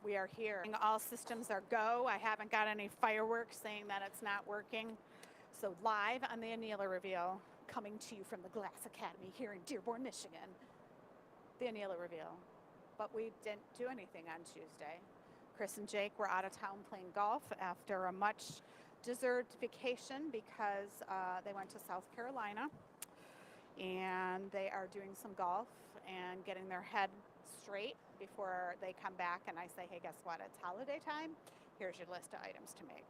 We are here. All systems are go. I haven't got any fireworks saying that it's not working. So live on the Annealer reveal, coming to you from the Glass Academy here in Dearborn, Michigan. The Annealer reveal. But we didn't do anything on Tuesday. Chris and Jake were out of town playing golf after a much deserved vacation because they went to South Carolina. And they are doing some golf and getting their head straight before they come back. And I say, hey, guess what? It's holiday time. Here's your list of items to make.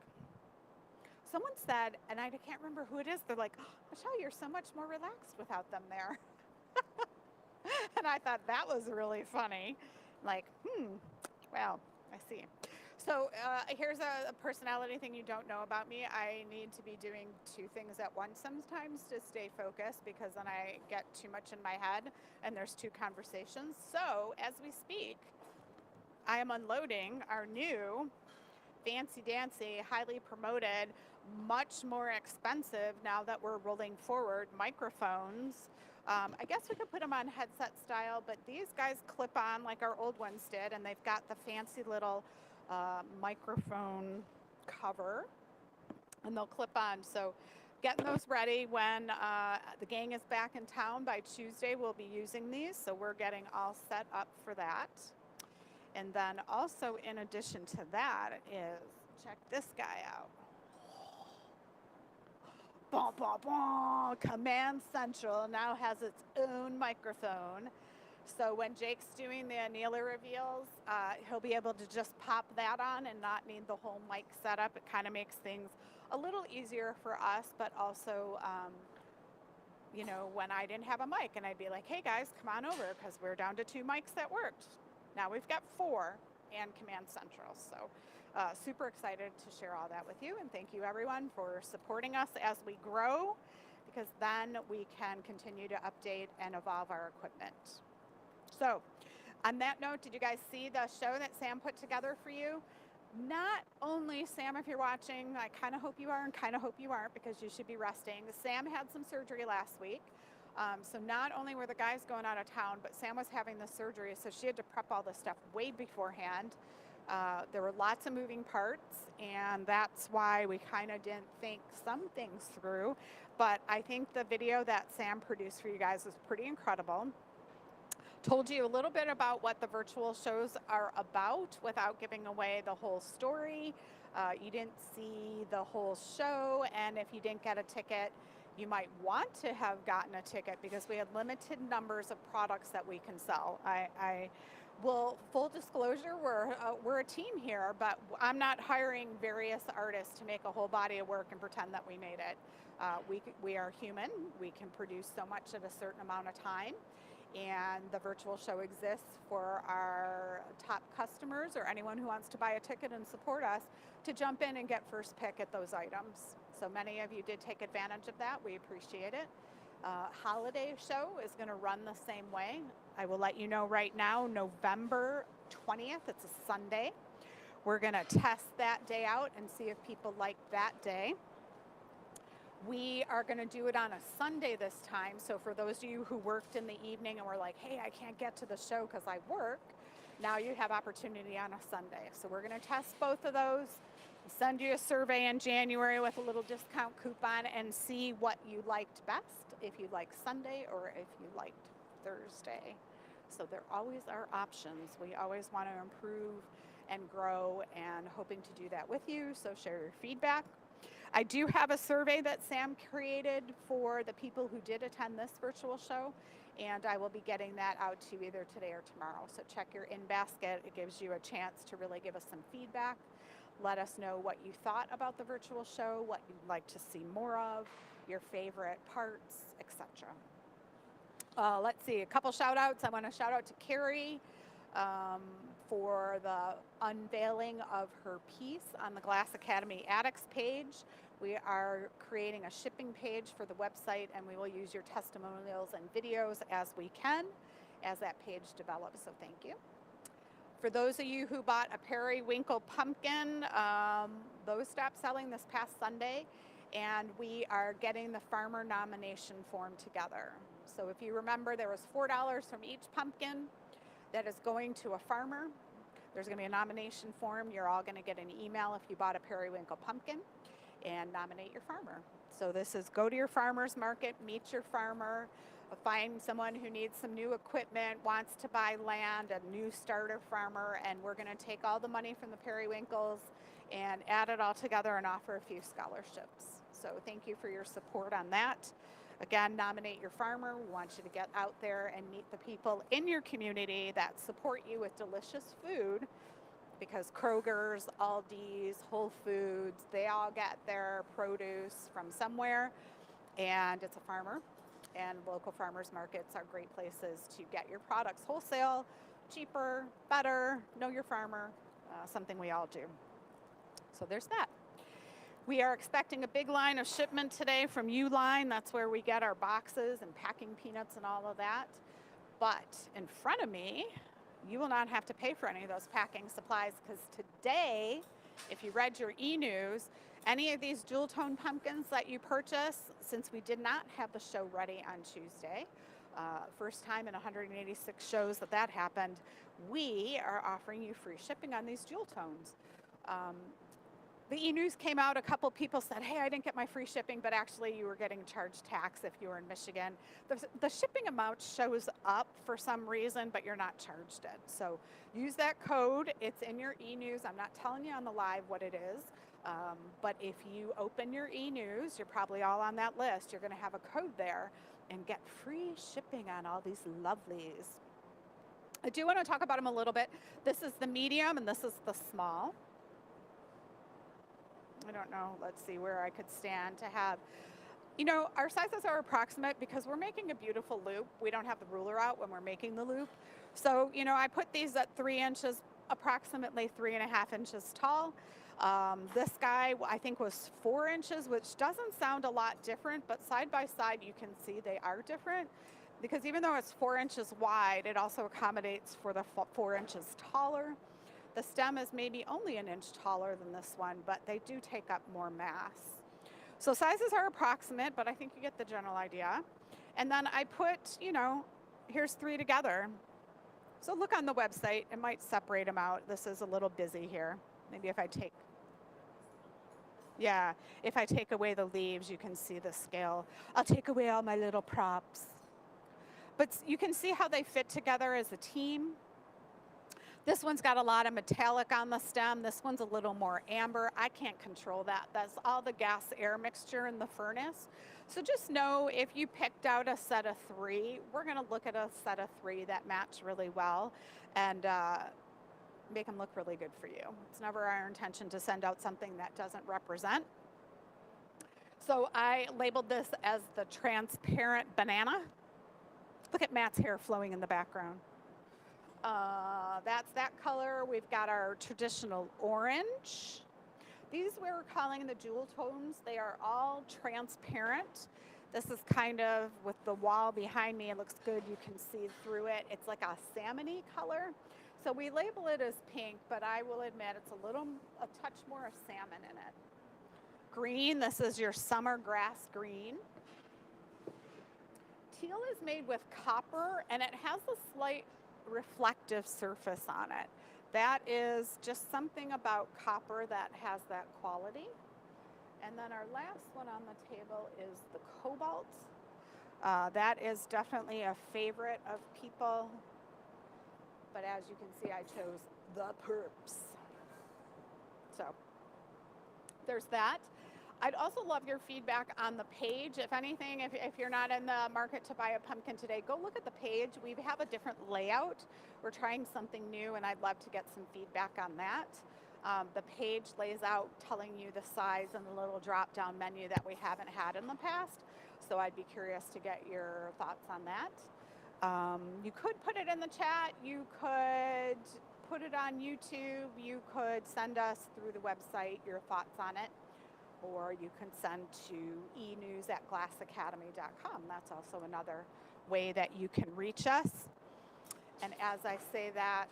Someone said, and I can't remember who it is, they're like, oh, Michelle, you're so much more relaxed without them there. And I thought that was really funny. Like, well, I see. So here's a personality thing you don't know about me. I need to be doing two things at once sometimes to stay focused, because then I get too much in my head and there's two conversations. So as we speak, I am unloading our new fancy dancy, highly promoted, much more expensive now that we're rolling forward microphones. I guess we could put them on headset style, but these guys clip on like our old ones did, and they've got the fancy little microphone cover, and they'll clip on. So getting those ready when the gang is back in town by Tuesday. We'll be using these, so we're getting all set up for that. And then also, in addition to that, is check this guy out. Bah, bah, bah. Command Central now has its own microphone. So when Jake's doing the Annealer reveals, he'll be able to just pop that on and not need the whole mic setup. It kind of makes things a little easier for us, but also, you know, when I didn't have a mic and I'd be like, hey guys, come on over, because we're down to 2 mics that worked. Now we've got 4 and Command Central. So super excited to share all that with you. And thank you everyone for supporting us as we grow, because then we can continue to update and evolve our equipment. So on that note, did you guys see the show that Sam put together for you? Not only, Sam, if you're watching, I kind of hope you are and kind of hope you aren't, because you should be resting. Sam had some surgery last week. So not only were the guys going out of town, but Sam was having the surgery, so she had to prep all this stuff way beforehand. There were lots of moving parts, and that's why we kind of didn't think some things through. But I think the video that Sam produced for you guys was pretty incredible. Told you a little bit about what the virtual shows are about without giving away the whole story. You didn't see the whole show, and if you didn't get a ticket, you might want to have gotten a ticket, because we had limited numbers of products that we can sell. I will, full disclosure, we're a team here, but I'm not hiring various artists to make a whole body of work and pretend that we made it. We are human. We can produce so much at a certain amount of time. And the virtual show exists for our top customers or anyone who wants to buy a ticket and support us to jump in and get first pick at those items. So many of you did take advantage of that. We appreciate it. Holiday show is going to run the same way. I will let you know right now, November 20th, it's a Sunday. We're going to test that day out and see if people like that day. We are going to do it on a Sunday this time. So for those of you who worked in the evening and were like, hey, I can't get to the show because I work, now you have opportunity on a Sunday. So we're going to test both of those. We'll send you a survey in January with a little discount coupon and see what you liked best, if you like Sunday or if you liked Thursday. So there always are options. We always want to improve and grow, and hoping to do that with you. So share your feedback. I do have a survey that Sam created for the people who did attend this virtual show, and I will be getting that out to you either today or tomorrow. So check your in basket. It gives you a chance to really give us some feedback. Let us know what you thought about the virtual show, what you'd like to see more of, your favorite parts, etc. Let's see, a couple shout outs. I want to shout out to Carrie for the unveiling of her piece on the Glass Academy Addicts page. We are creating a shipping page for the website, and we will use your testimonials and videos as we can as that page develops, so thank you. For those of you who bought a periwinkle pumpkin, those stopped selling this past Sunday, and we are getting the farmer nomination form together. So if you remember, there was $4 from each pumpkin that is going to a farmer. There's going to be a nomination form. You're all going to get an email if you bought a periwinkle pumpkin, and nominate your farmer. So this is go to your farmer's market, meet your farmer, find someone who needs some new equipment, wants to buy land, a new starter farmer, and we're going to take all the money from the periwinkles and add it all together and offer a few scholarships. So thank you for your support on that. Again, nominate your farmer. We want you to get out there and meet the people in your community that support you with delicious food, because Kroger's, Aldi's, Whole Foods, they all get their produce from somewhere, and it's a farmer. And local farmers markets are great places to get your products wholesale, cheaper, better, know your farmer, something we all do. So there's that. We are expecting a big line of shipment today from Uline. That's where we get our boxes and packing peanuts and all of that. But in front of me, you will not have to pay for any of those packing supplies, because today, if you read your e-news, any of these jewel tone pumpkins that you purchase, since we did not have the show ready on Tuesday, first time in 186 shows that happened, we are offering you free shipping on these jewel tones. The e-news came out, a couple people said, hey, I didn't get my free shipping, but actually you were getting charged tax if you were in Michigan. The shipping amount shows up for some reason, but you're not charged it. So use that code. It's in your e-news. I'm not telling you on the live what it is, but if you open your e-news, you're probably all on that list. You're going to have a code there and get free shipping on all these lovelies. I do want to talk about them a little bit. This is the medium and this is the small. I don't know, let's see where I could stand to have, our sizes are approximate because we're making a beautiful loop. We don't have the ruler out when we're making the loop. So, I put these at 3 inches, approximately 3.5 inches tall. This guy, I think, was 4 inches, which doesn't sound a lot different, but side by side, you can see they are different, because even though it's 4 inches wide, it also accommodates for the 4 inches taller. The stem is maybe only an inch taller than this one, but they do take up more mass. So sizes are approximate, but I think you get the general idea. And then I put, here's 3 together. So look on the website, it might separate them out. This is a little busy here. Maybe if I take away the leaves, you can see the scale. I'll take away all my little props. But you can see how they fit together as a team. This one's got a lot of metallic on the stem. This one's a little more amber. I can't control that. That's all the gas air mixture in the furnace. So just know, if you picked out a set of 3, we're going to look at a set of 3 that match really well and make them look really good for you. It's never our intention to send out something that doesn't represent. So I labeled this as the transparent banana. Look at Matt's hair flowing in the background. That's that color. We've got our traditional orange. These we're calling the jewel tones. They are all transparent. This is kind of, with the wall behind me, it looks good. You can see through it. It's like a salmon-y color. So we label it as pink, but I will admit it's a touch more of salmon in it. Green, this is your summer grass green. Teal is made with copper, and it has a slight reflective surface on it. That is just something about copper that has that quality. And then our last one on the table is the cobalt. That is definitely a favorite of people. But as you can see, I chose the perps. So there's that. I'd also love your feedback on the page. If anything, if you're not in the market to buy a pumpkin today, go look at the page. We have a different layout. We're trying something new, and I'd love to get some feedback on that. The page lays out telling you the size and the little drop-down menu that we haven't had in the past. So I'd be curious to get your thoughts on that. You could put it in the chat. You could put it on YouTube. You could send us through the website your thoughts on it. Or you can send to enews@glassacademy.com. That's also another way that you can reach us. And as I say that,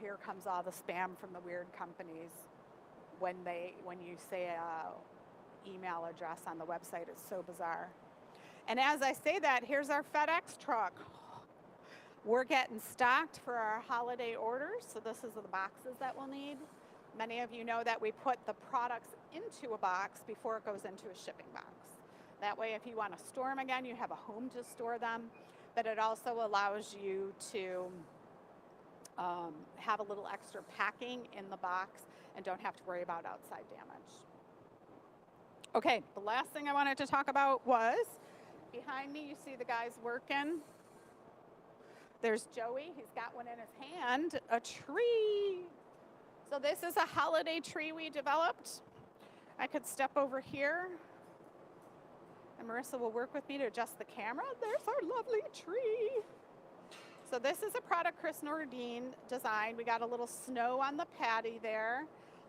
here comes all the spam from the weird companies when you say a email address on the website. It's so bizarre. And as I say that, here's our FedEx truck. We're getting stocked for our holiday orders, so this is the boxes that we'll need. Many of you know that we put the products into a box before it goes into a shipping box. That way, if you want to store them again, you have a home to store them, but it also allows you to have a little extra packing in the box and don't have to worry about outside damage. Okay, the last thing I wanted to talk about was, behind me you see the guys working. There's Joey, he's got one in his hand, a tree. So this is a holiday tree we developed. I could step over here and Marissa will work with me to adjust the camera. There's our lovely tree. So this is a product Chris Nordine designed. We got a little snow on the patty there,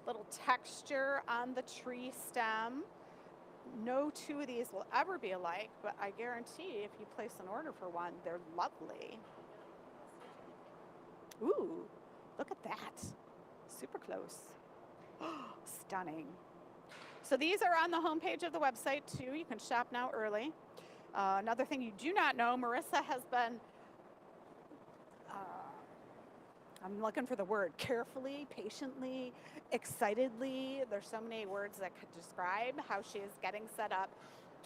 little texture on the tree stem. No two of these will ever be alike, but I guarantee if you place an order for one, they're lovely. Ooh, look at that. Super close. Stunning. So these are on the homepage of the website too. You can shop now early. Another thing you do not know, Marissa has been, I'm looking for the word, carefully, patiently, excitedly. There's so many words that could describe how she is getting set up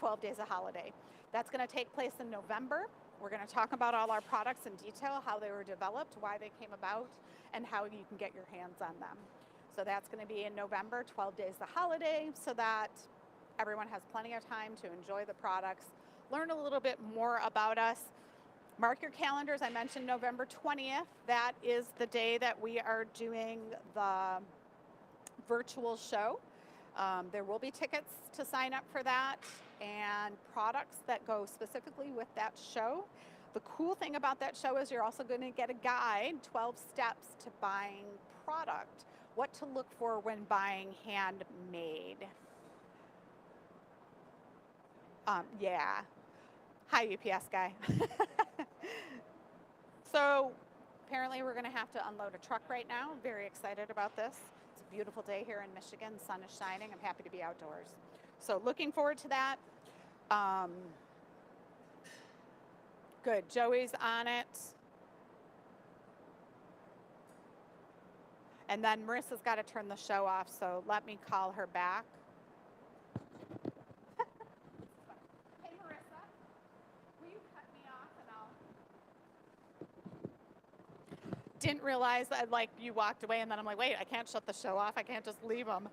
12 Days of Holiday. That's going to take place in November. We're going to talk about all our products in detail, how they were developed, why they came about, and how you can get your hands on them. So that's going to be in November, 12 Days of Holiday, so that everyone has plenty of time to enjoy the products, learn a little bit more about us. Mark your calendars. I mentioned November 20th. That is the day that we are doing the virtual show. There will be tickets to sign up for that and products that go specifically with that show. The cool thing about that show is you're also going to get a guide, 12 steps to buying product, what to look for when buying handmade. Yeah. Hi, UPS guy. So apparently we're going to have to unload a truck right now. I'm very excited about this. It's a beautiful day here in Michigan. The sun is shining. I'm happy to be outdoors. So looking forward to that. Good. Joey's on it. And then Marissa's got to turn the show off, so let me call her back. Hey, Marissa, will you cut me off and I'll... Didn't realize that, like, you walked away, and then I'm like, wait, I can't shut the show off. I can't just leave them.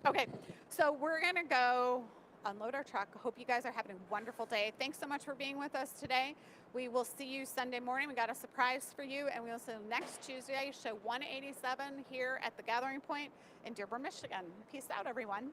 Okay, so we're going to go unload our truck. Hope you guys are having a wonderful day. Thanks so much for being with us today. We will see you Sunday morning. We got a surprise for you, and we will see you next Tuesday, show 187 here at the Gathering Point in Dearborn, Michigan. Peace out, everyone.